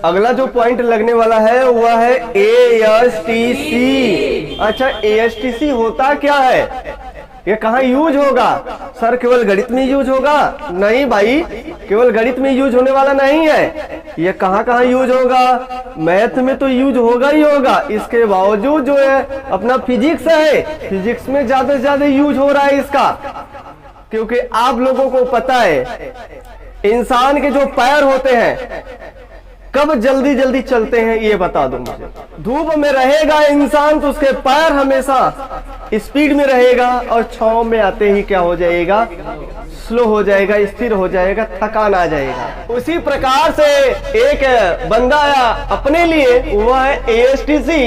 अगला जो पॉइंट लगने वाला है वह है ASTC। अच्छा, ASTC होता क्या है, ये कहाँ यूज होगा? सर केवल गणित में यूज होगा? नहीं भाई, केवल गणित में यूज होने वाला नहीं है। ये कहाँ कहाँ यूज होगा? मैथ में तो यूज होगा ही होगा, इसके बावजूद जो है अपना फिजिक्स है, फिजिक्स में ज्यादा से ज्यादा यूज हो रहा है इसका। क्योंकि आप लोगों को पता है इंसान के जो पैर होते हैं कब जल्दी जल्दी चलते हैं, ये बता दूं मुझे। धूप में रहेगा इंसान तो उसके पैर हमेशा स्पीड में रहेगा, और छांव में आते ही क्या हो जाएगा? स्लो हो जाएगा, स्थिर हो जाएगा, थकान आ जाएगा। उसी प्रकार से एक बंदा आया अपने लिए, वह है ASTC,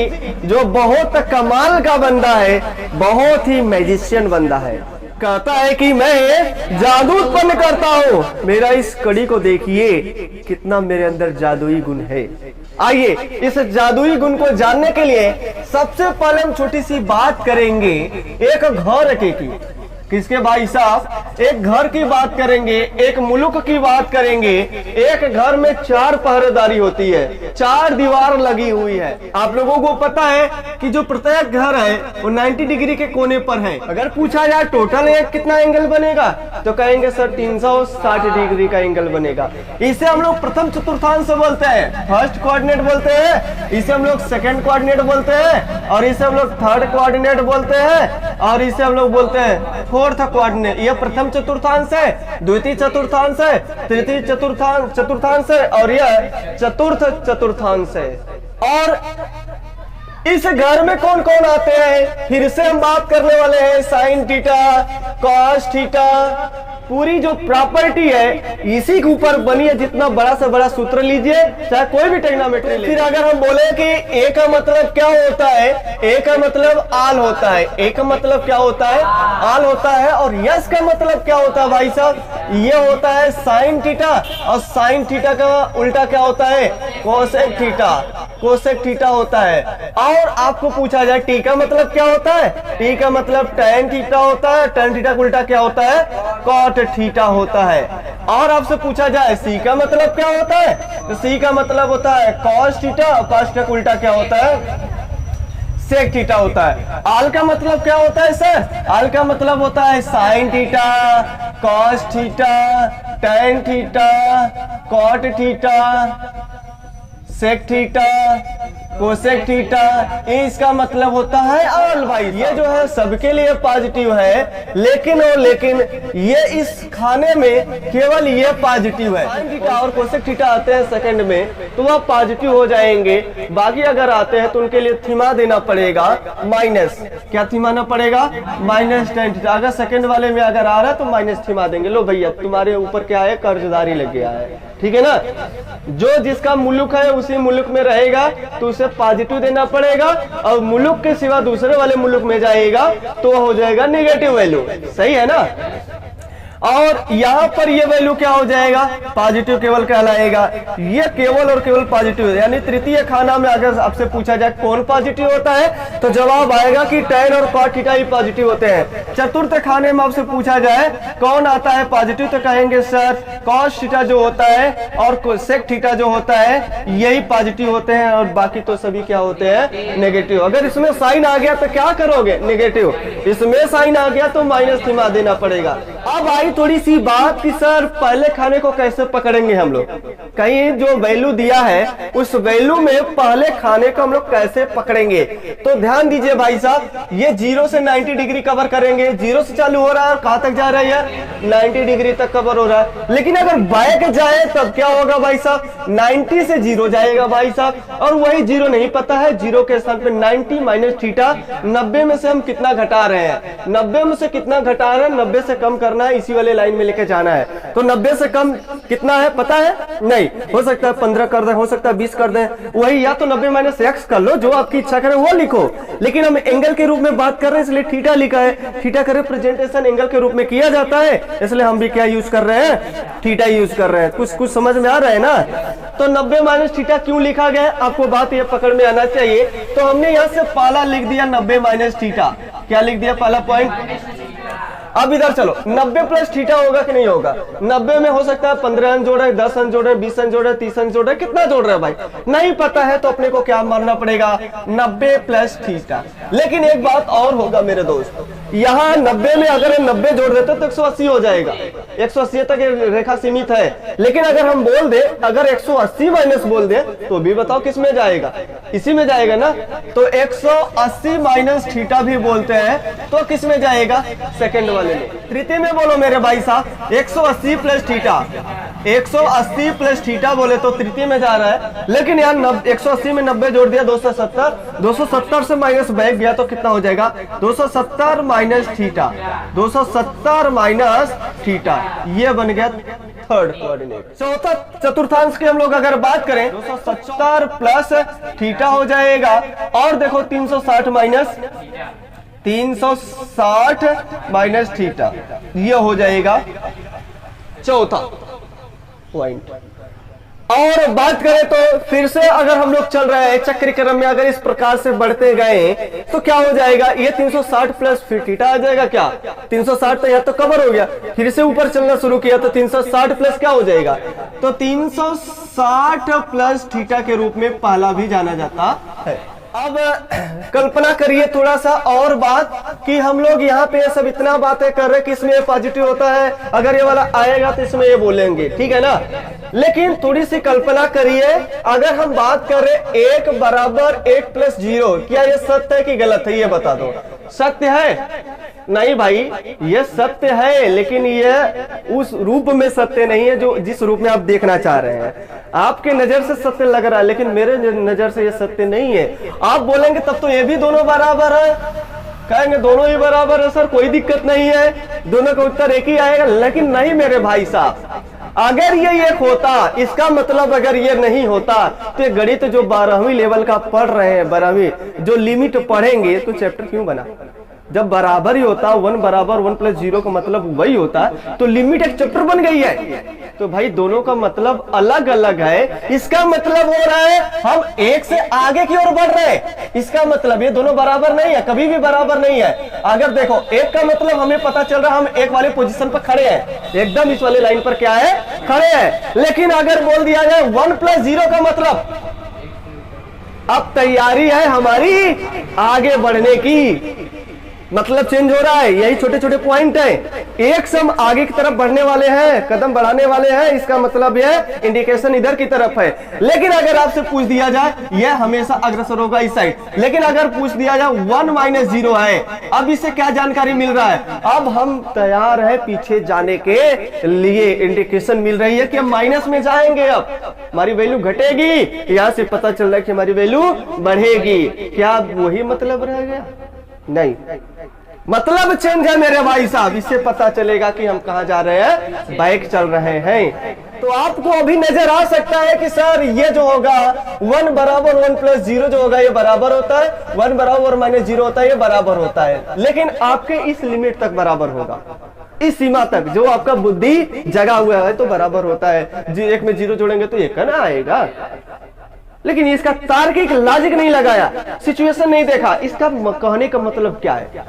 जो बहुत कमाल का बंदा है, बहुत ही मैजिशियन बंदा है। कहता है कि मैं जादू उत्पन्न करता हूँ, मेरा इस कड़ी को देखिए कितना मेरे अंदर जादुई गुण है। आइए इस जादुई गुण को जानने के लिए सबसे पहले हम छोटी सी बात करेंगे एक घर की। किसके भाई साहब? एक घर की बात करेंगे, एक मुल्क की बात करेंगे। एक घर में 4 पहरेदारी होती है, 4 दीवार लगी हुई है। आप लोगों को पता है कि जो प्रत्येक घर है वो 90 डिग्री के कोने पर है। अगर पूछा जाए टोटल एक कितना एंगल बनेगा, तो कहेंगे सर 360 डिग्री का एंगल बनेगा। इसे हम लोग प्रथम चतुर्थांश बोलते हैं, फर्स्ट कोऑर्डिनेट बोलते हैं। इसे हम लोग सेकंड कोऑर्डिनेट बोलते हैं, और इसे हम लोग थर्ड कोऑर्डिनेट बोलते हैं, और इसे हम लोग बोलते हैं फोर्थ कोऑर्डिनेट। यह प्रथम चतुर्थांश है, द्वितीय चतुर्थांश है, तृतीय चतुर्थांश है, और यह चतुर्थ चतुर्थांश है। और इस घर में कौन कौन आते हैं, फिर से हम बात करने वाले हैं साइन थीटा, कॉस थीटा। पूरी जो प्रॉपर्टी है इसी के ऊपर बनी है। जितना बड़ा से बड़ा सूत्र लीजिए, चाहे कोई भी ट्रिग्नोमेट्री लीजिए। फिर अगर हम बोले कि ए का मतलब क्या होता है, ए का मतलब आल होता है। ए का मतलब क्या होता है? आल होता है। और यस का मतलब क्या होता है भाई साहब? ये होता है साइन थीटा, और साइन थीटा का उल्टा क्या होता है? Cosec theta. कोसेक थीटा होता है। और आपको पूछा जाए टी का मतलब क्या होता है? टी का मतलब टैन थीटा होता है। टैन थीटा का उल्टा क्या होता है? कॉट थीटा होता है। और आपसे पूछा जाए सी का मतलब क्या होता है, तो सी का मतलब होता है कॉस थीटा, और कॉस थीटा का उल्टा क्या होता है? सेक थीटा होता है। आल का मतलब क्या होता है सर? आल का मतलब होता है sine theta, cos theta, tan theta, cot theta, sec theta, cosec theta. इसका मतलब होता है आल। भाई ये जो है सबके लिए पॉजिटिव है, लेकिन ये इस खाने में केवल ये पॉजिटिव है। साइन थीटा और कोसेक थीटा आते हैं सेकंड में, तो वह पॉजिटिव हो जाएंगे। बाकी अगर आते हैं तो उनके लिए थीमा देना पड़ेगा माइनस। क्या थीमाना पड़ेगा? Minus tan theta. अगर सेकंड वाले में अगर आ रहा है तो माइनस थीमा देंगे। लो भैया तुम्हारे ऊपर क्या है? कर्जदारी लग गया है, ठीक है ना। जो जिसका मुल्क है उसी मुल्क में रहेगा तो उसे पॉजिटिव देना पड़ेगा, और मुल्क के सिवा दूसरे वाले मुल्क में जाएगा तो हो जाएगा नेगेटिव वैल्यू। सही है ना। और यहाँ पर ये वैल्यू क्या हो जाएगा? पॉजिटिव केवल कहलाएगा। ये केवल और केवल पॉजिटिव है। यानी तृतीय खाना में अगर आपसे पूछा जाए कौन पॉजिटिव होता है, तो जवाब आएगा कि टैन और कॉट थीटा ही पॉजिटिव होते हैं। चतुर्थ खाने में आपसे पूछा जाए कौन आता है पॉजिटिव, तो कहेंगे सर कॉस थीटा जो होता है और कोसेक थीटा जो होता है यही पॉजिटिव होते हैं, और बाकी तो सभी क्या होते हैं? नेगेटिव। अगर इसमें साइन आ गया तो क्या करोगे? नेगेटिव। इसमें साइन आ गया तो माइनस थीमा देना पड़ेगा। अब आई थोड़ी सी बात कि सर पहले खाने को कैसे पकड़ेंगे हम लोग। कहीं जो वैल्यू दिया है उस वैल्यू में पहले खाने को हम लोग कैसे पकड़ेंगे, तो ध्यान दीजिए भाई साहब। ये 0 से 90 डिग्री कवर करेंगे। 0 से चालू हो रहा है, कहां तक जा रही है? 90 डिग्री तक कवर हो रहा है। लेकिन अगर बैक जाए तब क्या होगा भाई साहब? 90 से 0 जाएगा भाई साहब। और वही 0 नहीं पता है, 0 के स्थान पे 90 माइनस थीटा। 90 में से हम कितना घटा रहे हैं? 90 में से कितना घटा रहे हैं? 90 से कम करना है, इसी वाले लाइन में लेके जाना है। तो 90 से कम कितना है पता है? नहीं। हो सकता है 15 कर दें, हो सकता है 20 कर दें, वही या तो 90 माइनस एक्स कर लो, जो आपकी इच्छा करे वो लिखो। लेकिन हम एंगल के रूप में बात कर रहे हैं इसलिए थीटा लिखा है। थीटा का रिप्रेजेंटेशन एंगल के रूप में किया जाता है, इसलिए हम भी क्या यूज कर रहे हैं? थीटा यूज कर रहे हैं। कुछ समझ में आ रहा है ना। तो 90 माइनस थीटा क्यों लिखा गया? आपको बात ये पकड़ में आना चाहिए। तो हमने यहाँ से पहला लिख दिया 90 माइनस थीटा। क्या लिख दिया? पहला पॉइंट अब इधर चलो, 90 प्लस थीटा होगा कि नहीं होगा? 90 में हो सकता है 15 अंक जोड़ रहे, 10 अंक जोड़ रहे, 20 अंक जोड़ रहे, 30 अंक जोड़ रहे, कितना जोड़ रहे हैं भाई नहीं पता है, तो अपने को क्या मानना पड़ेगा? 90 प्लस थीटा। लेकिन एक बात और होगा मेरे दोस्त, यहाँ 90 में अगर 90 जोड़ देते तो 180 हो जाएगा, 180 तक ये रेखा सीमित है। लेकिन अगर हम बोल दे, अगर 180 माइनस बोल दे तो भी बताओ किस में जाएगा? इसी में जाएगा ना। तो 180 माइनस थीटा भी बोलते हैं तो किस में जाएगा? सेकंड वाले में। तृतीय में बोलो मेरे भाई साहब, 180 प्लस थीटा, 180 प्लस थीटा बोले तो तृतीय में जा रहा है। लेकिन यार 180 में 90 जोड़ दिया 270, 270 से माइनस बैक गया तो कितना हो जाएगा? 270 माइनस थीटा, 270 माइनस थीटा, ये बन गया थर्ड कोऑर्डिनेट। चौथा चतुर्थांश की हम लोग अगर बात करें 270 प्लस थीटा हो जाएगा, और देखो 360 माइनस 360 माइनस थीटा, ये हो जाएगा चौथा पॉइंट। और बात करें तो फिर से अगर हम लोग चल रहे हैं चक्र क्रम में, अगर इस प्रकार से बढ़ते गए तो क्या हो जाएगा? ये 360 प्लस फिर थीटा आ जाएगा। क्या 360 तो यहाँ तो कवर हो गया, फिर से ऊपर चलना शुरू किया तो 360 प्लस क्या हो जाएगा? तो 360 प्लस थीटा के रूप में पहला भी जाना जाता है। अब कल्पना करिए थोड़ा सा और बात कि हम लोग यहाँ पे सब इतना बातें कर रहे कि इसमें पॉजिटिव होता है, अगर ये वाला आएगा तो इसमें ये बोलेंगे, ठीक है ना। लेकिन थोड़ी सी कल्पना करिए, अगर हम बात कर रहे 1 बराबर 1 प्लस 0, क्या ये सत्य है कि गलत है? ये बता दो। सत्य है? नहीं भाई, ये सत्य है, लेकिन ये उस रूप में सत्य नहीं है जो जिस रूप में आप देखना चाह रहे हैं। आपके नजर से सत्य लग रहा है, लेकिन मेरे नजर से ये सत्य नहीं है। आप बोलेंगे तब तो ये भी दोनों बराबर है, कहेंगे दोनों ही बराबर है सर, कोई दिक्कत नहीं है, दोनों का उत्तर एक ही आएगा। लेकिन नहीं मेरे भाई साहब, अगर ये एक होता, इसका मतलब अगर ये नहीं होता तो ये गणित जो 12वीं लेवल का पढ़ रहे हैं, 12वीं जो लिमिट पढ़ेंगे, तो चैप्टर क्यों बना? जब बराबर ही होता, 1 बराबर 1 प्लस 0 का मतलब वही होता, तो लिमिट एक चैप्टर बन गई है। तो भाई दोनों का मतलब अलग अलग है, इसका मतलब हो रहा है हम एक से आगे की ओर बढ़ रहे हैं। इसका मतलब ये दोनों बराबर नहीं है, कभी भी बराबर नहीं है। अगर देखो एक का मतलब हमें पता चल रहा है हम एक वाले पोजीशन पर खड़े हैं, एकदम इस वाले लाइन पर क्या है? खड़े हैं। लेकिन अगर बोल दिया जाए 1 प्लस 0 का मतलब अब तैयारी है हमारी आगे बढ़ने की, मतलब चेंज हो रहा है। यही छोटे छोटे पॉइंट हैं, एक से हम आगे की तरफ बढ़ने वाले हैं, कदम बढ़ाने वाले हैं, इसका मतलब यह इंडिकेशन इधर की तरफ है। लेकिन अगर आपसे पूछ दिया जाए यह हमेशा अग्रसर होगा इस साइड, लेकिन अगर पूछ दिया जाए 1 माइनस 0 है, अब इससे क्या जानकारी मिल रहा है? अब हम तैयार है पीछे जाने के लिए, इंडिकेशन मिल रही है कि हम माइनस में जाएंगे, अब हमारी वैल्यू घटेगी, यहां से पता चल रहा है कि हमारी वैल्यू बढ़ेगी। क्या वही मतलब रह गया? नहीं, मतलब चेंज है मेरे भाई साहब। इससे पता चलेगा कि हम कहां जा रहे हैं, बैक चल रहे हैं। तो आपको अभी नजर आ सकता है कि सर ये जो होगा 1 बराबर 1 प्लस 0 जो होगा ये बराबर होता है, 1 बराबर माइनस 0 होता है, ये बराबर होता है। लेकिन आपके इस लिमिट तक बराबर होगा, इस सीमा तक जो आपका बुद्धि जगा हुआ है तो बराबर होता है। एक में 0 जोड़ेंगे तो 1 ना आएगा। लेकिन इसका तार्किक लॉजिक नहीं लगाया, सिचुएशन नहीं देखा, इसका कहने का मतलब क्या है?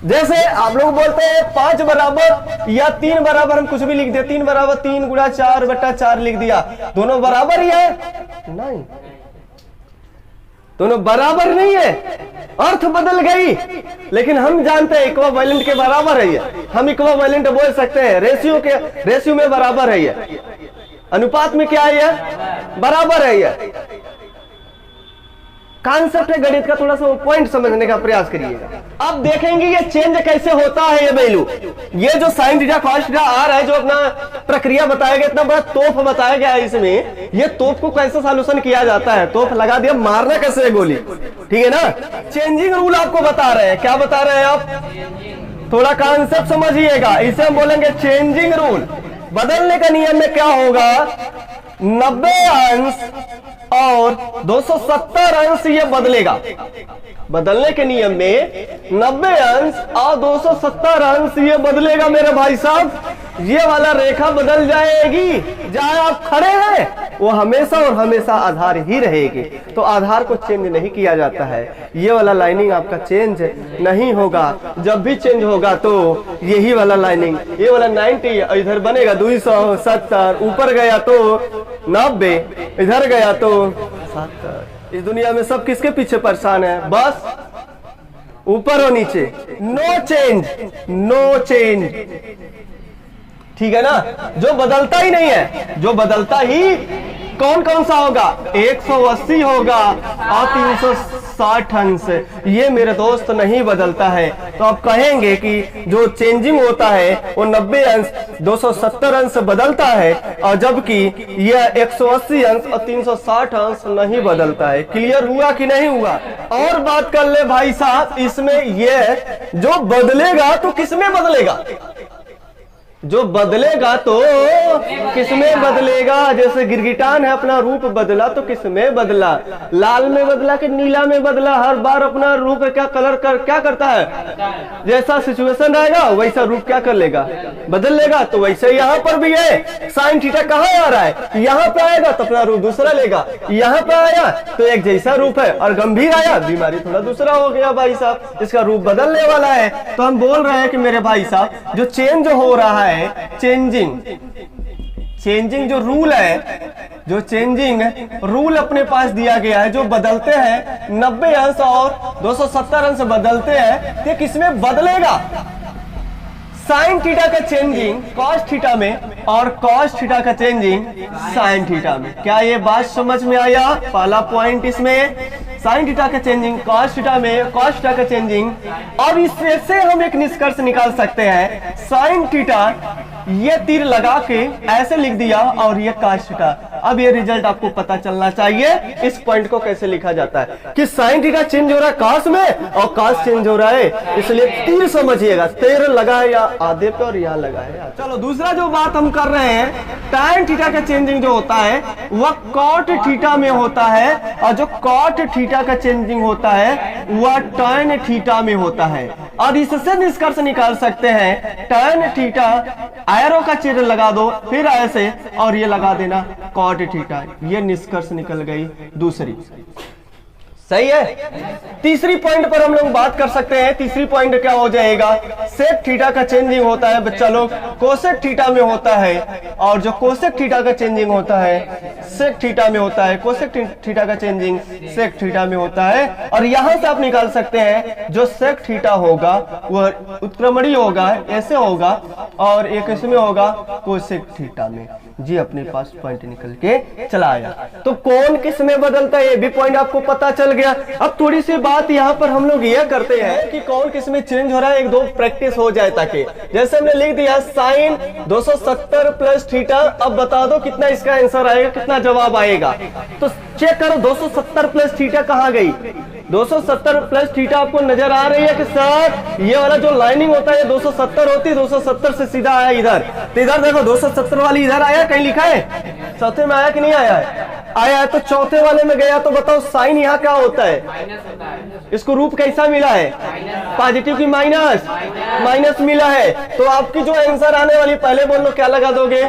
जैसे आप लोग बोलते हैं 5 बराबर या 3 बराबर, हम कुछ भी लिख दिया, 3 बराबर 3 गुणा 4 बटा 4 लिख दिया, दोनों बराबर ही है? नहीं, दोनों बराबर नहीं है, अर्थ बदल गई। लेकिन हम जानते हैं इक्विवेलेंट के बराबर है ये, हम इक्विवेलेंट बोल सकते हैं, रेशियो में बराबर है ये, अनुपात में क्या है ये? बराबर है ये। कॉन्सेप्ट है गणित का, थोड़ा सा पॉइंट समझने का प्रयास करिएगा। अब देखेंगे ये चेंज कैसे होता है, ये वैल्यू, ये जो साइन थीटा कॉस थीटा आ रहा है, जो अपना प्रक्रिया बताया गया, इतना बड़ा तोप बताया गया है, इसमें ये तोप को कैसे सॉल्यूशन किया जाता है, तोप लगा दिया, मारना कैसे है गोली, ठीक है ना। चेंजिंग रूल आपको बता रहे हैं, क्या बता रहे हैं आप? थोड़ा कॉन्सेप्ट समझिएगा, इसे हम बोलेंगे चेंजिंग रूल। बदलने का नियम में क्या होगा? 90 अंश और 270 अंश ये बदलेगा। बदलने के नियम में 90 अंश और 270 अंश ये बदलेगा मेरे भाई साहब। ये वाला रेखा बदल जाएगी, जहां आप खड़े हैं वो हमेशा और हमेशा आधार ही रहेगी। तो आधार को चेंज नहीं किया जाता है। ये वाला लाइनिंग आपका चेंज नहीं होगा। जब भी चेंज होगा तो यही वाला लाइनिंग, ये वाला 90 इधर बनेगा 270, ऊपर गया तो 90, इधर गया तो 70। इस दुनिया में सब किसके पीछे परेशान है? बस ऊपर और नीचे। नो चेंज, नो चेंज, ठीक है ना। जो बदलता ही नहीं है, जो बदलता ही कौन कौन सा होगा? 180 होगा और 360 अंश। ये मेरे दोस्त नहीं बदलता है। तो आप कहेंगे कि जो चेंजिंग होता है वो 90 अंश 270 अंश बदलता है, और जबकि यह 180 अंश और 360 अंश नहीं बदलता है। क्लियर हुआ कि नहीं हुआ? और बात कर ले भाई साहब, इसमें यह जो बदलेगा तो किसमें बदलेगा? जो बदलेगा तो किसमें बदलेगा? जैसे गिरगिटान है, अपना रूप बदला तो किसमें बदला? लाल में बदला कि नीला में बदला? हर बार अपना रूप क्या कलर क्या करता है? जैसा सिचुएशन रहेगा वैसा रूप क्या कर लेगा? बदल लेगा। तो वैसे यहाँ पर भी है। साइन थीटा कहाँ आ रहा है? यहाँ पे आएगा तो अपना रूप दूसरा लेगा। यहाँ पे आया तो एक जैसा रूप है, और गंभीर आया बीमारी थोड़ा दूसरा हो गया भाई साहब, इसका रूप बदलने वाला है। तो हम बोल रहे हैं कि मेरे भाई साहब जो चेंज हो रहा है, चेंजिंग जो रूल है, जो चेंजिंग रूल अपने पास दिया गया है, जो बदलते हैं 90 अंश और 270 अंश बदलते हैं, ये किसमें बदलेगा? साइन थीटा का चेंजिंग कॉस थीटा में और कॉस थीटा का चेंजिंग साइन थीटा में। क्या ये बात समझ में आया? पहला पॉइंट इसमें साइन थीटा का चेंजिंग कॉस थीटा में, कॉस थीटा का चेंजिंग। अब इससे हम एक निष्कर्ष निकाल सकते हैं, साइन थीटा ये तीर लगा के ऐसे लिख दिया और ये कॉस थीटा। अब ये रिजल्ट आपको पता चलना चाहिए इस पॉइंट को कैसे लिखा जाता है कि साइन थीटा चेंज हो रहा है कॉस में और कॉस चेंज हो रहा है, इसलिए तीर समझिएगा, तीर लगा है या आधे पे और यहाँ लगा है। चलो दूसरा जो बात हम कर रहे हैं, tan थीटा का चेंजिंग जो होता है वह कॉट थीटा में होता है, और जो कॉट थीटा का चेंजिंग होता है वह tan थीटा में होता है। और इससे निष्कर्ष निकाल सकते हैं tan थीटा, एरो का चिन्ह लगा दो फिर ऐसे और ये लगा देना कॉट थीटा, ये निष्कर्ष निकल गई दूसरी। सही है। तीसरी पॉइंट पर हम लोग बात कर सकते हैं। तीसरी पॉइंट क्या हो जाएगा? सेक थीटा का चेंजिंग होता है बच्चा लोग कोसेक थीटा में होता है, और जो कोसेक थीटा का चेंजिंग होता है सेक थीटा में होता है, कोसेक थीटा का चेंजिंग सेक थीटा में होता है। और यहां से आप निकाल सकते हैं जो सेक थीटा होगा वह उत्क्रमणीय होगा, ऐसे होगा, और एक इसमें होगा कोसेक थीटा में। जी अपने पास पॉइंट निकल के चला आया। तो कौन किस में बदलता है ये भी पॉइंट आपको पता चल गया। अब थोड़ी सी बात यहाँ पर हम लोग यह करते हैं कि कौन किस में चेंज हो रहा है, एक दो प्रैक्टिस हो जाए ताकि, जैसे हमने लिख दिया साइन 270 प्लस थीटा। अब बता दो कितना इसका आंसर आएगा, कितना जवाब आएगा। तो चेक करो 270 प्लस थीटा कहाँ गई? 270 प्लस थीटा आपको नजर आ रही है कि सर ये वाला जो लाइनिंग होता है 270 होती है, 270 से सीधा आया इधर। तो इधर देखो 270 वाली इधर आया, कहीं लिखा है चौथे में आया कि नहीं आया है? आया है। तो चौथे वाले में गया तो बताओ साइन यहाँ क्या होता है? इसको रूप कैसा मिला है? पॉजिटिव की माइनस, माइनस मिला है। तो आपकी जो आंसर आने वाली, पहले बोल लो क्या लगा दोगे?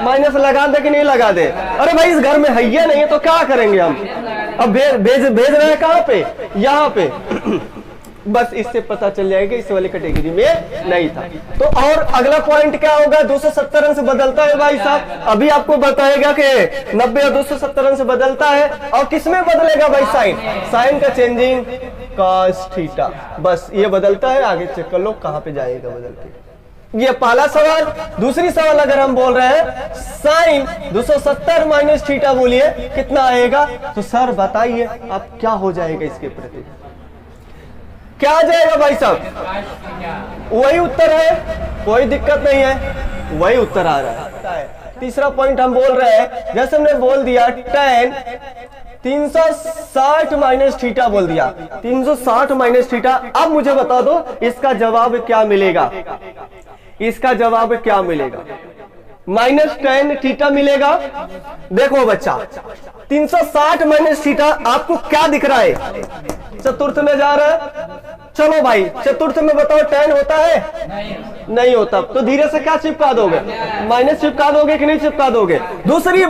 माइनस लगा दे कि नहीं लगा दे? अरे भाई इस घर में है ही नहीं है तो क्या करेंगे हम? अब भेज रहे हैं कहाँ पे? यहाँ पे। बस इससे पता चल जाएगा इस वाले कैटेगरी में नहीं था। तो और अगला पॉइंट क्या होगा? 270 अंश बदलता है भाई साहब। अभी आपको बताएगा कि 90 और 270 अंश बदलता है, और किसमें बदलेगा भाई? साइन, साइन का चेंजिंग कॉस थीटा। बस ये बदलता है, आगे चेक कर लो कहाँ पे जाएगा बदल के। ये पहला सवाल। दूसरी सवाल अगर हम बोल रहे हैं साइन 270 माइनस थीटा, बोलिए कितना आएगा? तो सर बताइए आप क्या हो जाएगा इसके प्रति? क्या आ जाएगा भाई साहब? वही उत्तर है, कोई दिक्कत नहीं है, वही उत्तर आ रहा है। तीसरा पॉइंट हम बोल रहे हैं, जैसे हमने बोल दिया tan 360 माइनस थीटा बोल दिया, 360 माइनस थीटा। अब मुझे बता दो इसका जवाब क्या मिलेगा? इसका जवाब क्या मिलेगा? माइनस tan थीटा मिलेगा। देखो बच्चा 360 माइनस थीटा आपको क्या दिख रहा है? चतुर्थ में जा रहा है, चलो भाई चतुर्थ में बताओ tan होता है? नहीं होता। तो धीरे से क्या चिपका दोगे? माइनस चिपका दोगे कि नहीं चिपका दोगे? दूसरी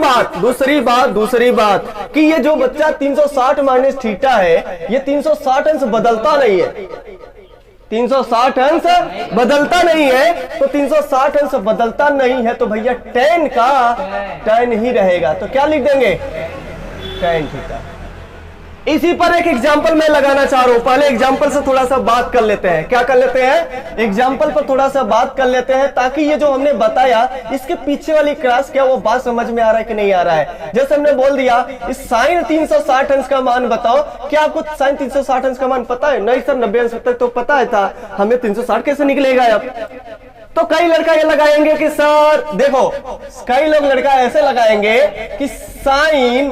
बात कि ये जो बच्चा 360 माइनस थीटा है, ये 360 अंश बदलता नहीं है। 360 अंश बदलता नहीं है, तो 360 अंश बदलता नहीं है तो भैया tan का tan ही रहेगा। तो क्या लिख देंगे? tan theta. इसी पर एक एग्जाम्पल मैं लगाना चाह रहा हूं। पहले एग्जाम्पल से थोड़ा सा बात कर लेते हैं। क्या कर लेते हैं? एग्जाम्पल पर थोड़ा सा बात कर लेते हैं, ताकि ये जो हमने बताया इसके पीछे वाली क्लास क्या वो बात समझ में आ रहा है कि नहीं आ रहा है। जैसे हमने बोल दिया इस साइन 360 अंश का मान बताओ। क्या आपको साइन 360 अंश का मान पता है? नहीं सर 90 अंश तक तो पता है था, हमें 360 कैसे निकलेगा अब? तो कई लड़का ये लगाएंगे कि सर देखो, कई लोग लड़का ऐसे लगाएंगे कि साइन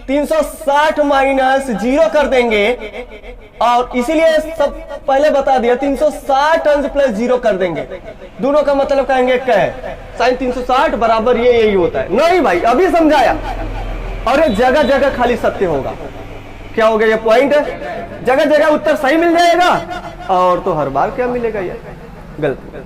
360 माइनस 0 कर देंगे, और इसीलिए सब पहले बता दिया 360 अंश प्लस 0 कर देंगे। दोनों का मतलब कहेंगे क्या है? साइन 360 बराबर ये यही होता है। नहीं भाई अभी समझाया, और ये जगह जगह खाली सत्य होगा। क्या हो गया? ये पॉइंट है, जगह जगह उत्तर सही मिल जाएगा, और तो हर बार क्या मिलेगा? ये गलत।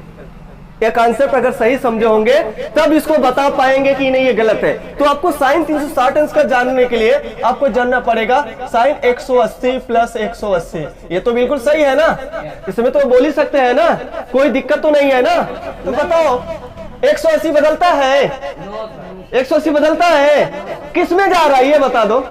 ये कॉन्सेप्ट अगर सही समझे होंगे तब इसको बता पाएंगे कि नहीं ये गलत है। तो आपको साइन 360 अंश का जानने के लिए आपको जानना पड़ेगा साइन 180 प्लस 180। ये तो बिल्कुल सही है ना, इसमें तो बोल ही सकते हैं ना, कोई दिक्कत तो नहीं है ना। तो बताओ 180 बदलता है? 180 बदलता है? किस में जा रहा है ये बता दो।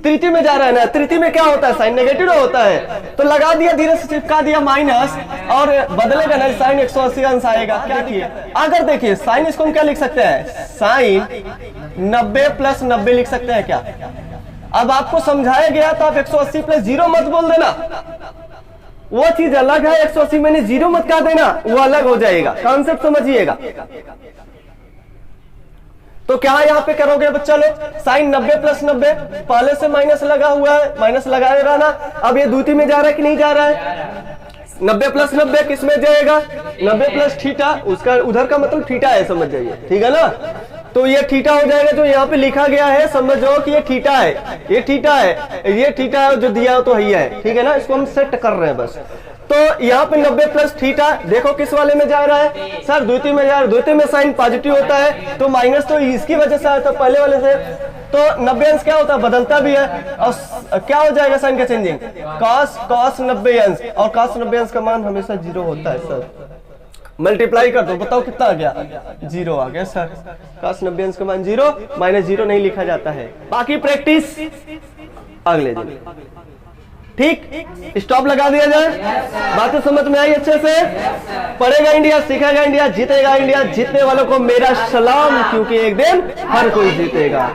तृतीय में जा रहा है ना। तृतीय में क्या होता है? साइन नेगेटिव होता है। तो लगा दिया, धीरे से चिपका दिया माइनस, और बदलेगा ना, साइन 180 अंश आएगा। क्या देखिए, अगर देखिए साइन, इसको हम क्या लिख सकते हैं? साइन 90 प्लस 90 लिख सकते हैं क्या? अब आपको समझाया गया तो आप 180 प्लस 0 मत बोल देना, वो चीज अलग है। 180 मैंने 0 मत कह देना, वो अलग हो जाएगा। कॉन्सेप्ट समझिएगा। तो क्या यहाँ पे करोगे बच्चा लोग? साइन 90 प्लस 90, पहले से माइनस लगा हुआ है, माइनस लगाए रहना। अब ये द्वितीय में जा रहा है कि नहीं जा रहा है? 90 प्लस 90 किस में जाएगा? 90 प्लस थीटा, उसका उधर का मतलब थीटा है, समझ जाइए, ठीक है ना। तो ये थीटा हो जाएगा, जो यहाँ पे लिखा गया है समझो कि ये थीटा है, ये थीटा है, ये थीटा है, जो दिया तो यही है, ठीक है ना। इसको हम सेट कर रहे हैं बस। तो यहाँ पे 90 प्लस थीटा, देखो किस वाले में जा रहा है? सर द्वितीय में जा रहा है। द्वितीय में साइन पॉजिटिव होता है, तो माइनस तो इसकी वजह से आया था पहले वाले से। तो 90 अंश क्या होता है? बदलता भी है। और क्या हो जाएगा साइन का चेंजिंग? cos 90 अंश, और cos 90 अंश का मान हमेशा 0 होता है सर। मल्टीप्लाई कर दो, बताओ कितना आ गया? 0 आ गया सर। cos 90 अंश का मान 0, माइनस 0 नहीं लिखा जाता है। बाकी प्रैक्टिस अगले दिन, ठीक। स्टॉप लगा दिया जाए। बातें समझ में आई अच्छे से? पढ़ेगा इंडिया, सीखेगा इंडिया, जीतेगा इंडिया। जीतने वालों को मेरा सलाम, क्योंकि एक दिन हर कोई जीतेगा।